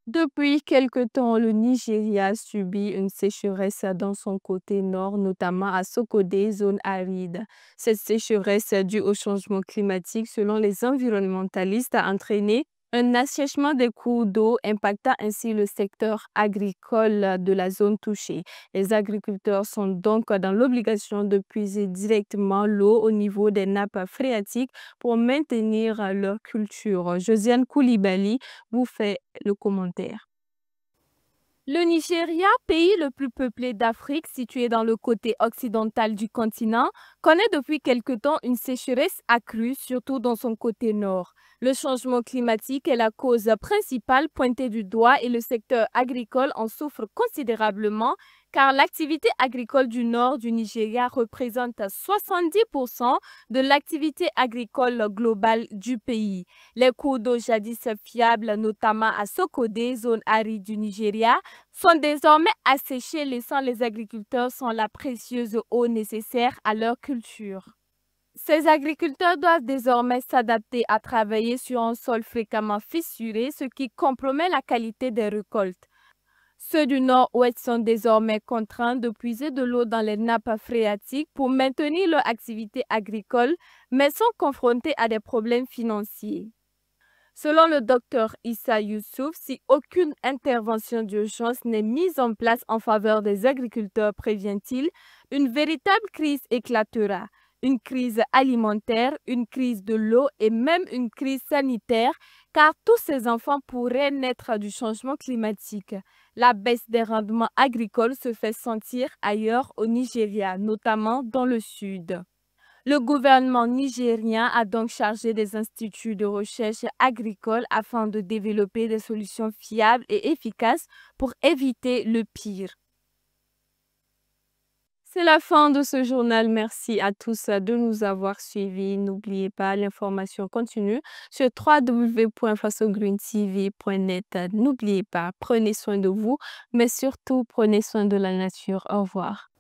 Depuis quelque temps, le Nigeria subit une sécheresse dans son côté nord, notamment à Sokodé, zone aride. Cette sécheresse due au changement climatique, selon les environnementalistes, a entraîné un assèchement des cours d'eau, impactant ainsi le secteur agricole de la zone touchée. Les agriculteurs sont donc dans l'obligation de puiser directement l'eau au niveau des nappes phréatiques pour maintenir leur culture. Josiane Koulibaly vous fait le commentaire. Le Nigeria, pays le plus peuplé d'Afrique, situé dans le côté occidental du continent, connaît depuis quelque temps une sécheresse accrue, surtout dans son côté nord. Le changement climatique est la cause principale pointée du doigt et le secteur agricole en souffre considérablement car l'activité agricole du nord du Nigeria représente 70% de l'activité agricole globale du pays. Les cours d'eau jadis fiables, notamment à Sokodé, zone aride du Nigeria, sont désormais asséchés, laissant les agriculteurs sans la précieuse eau nécessaire à leur culture. Ces agriculteurs doivent désormais s'adapter à travailler sur un sol fréquemment fissuré, ce qui compromet la qualité des récoltes. Ceux du nord-ouest sont désormais contraints de puiser de l'eau dans les nappes phréatiques pour maintenir leur activité agricole, mais sont confrontés à des problèmes financiers. Selon le docteur Issa Youssouf, si aucune intervention d'urgence n'est mise en place en faveur des agriculteurs, prévient-il, une véritable crise éclatera. Une crise alimentaire, une crise de l'eau et même une crise sanitaire, car tous ces enfants pourraient naître du changement climatique. La baisse des rendements agricoles se fait sentir ailleurs au Nigeria, notamment dans le sud. Le gouvernement nigérien a donc chargé des instituts de recherche agricole afin de développer des solutions fiables et efficaces pour éviter le pire. C'est la fin de ce journal. Merci à tous de nous avoir suivis. N'oubliez pas, l'information continue sur www.fasogreentv.net. N'oubliez pas, prenez soin de vous, mais surtout prenez soin de la nature. Au revoir.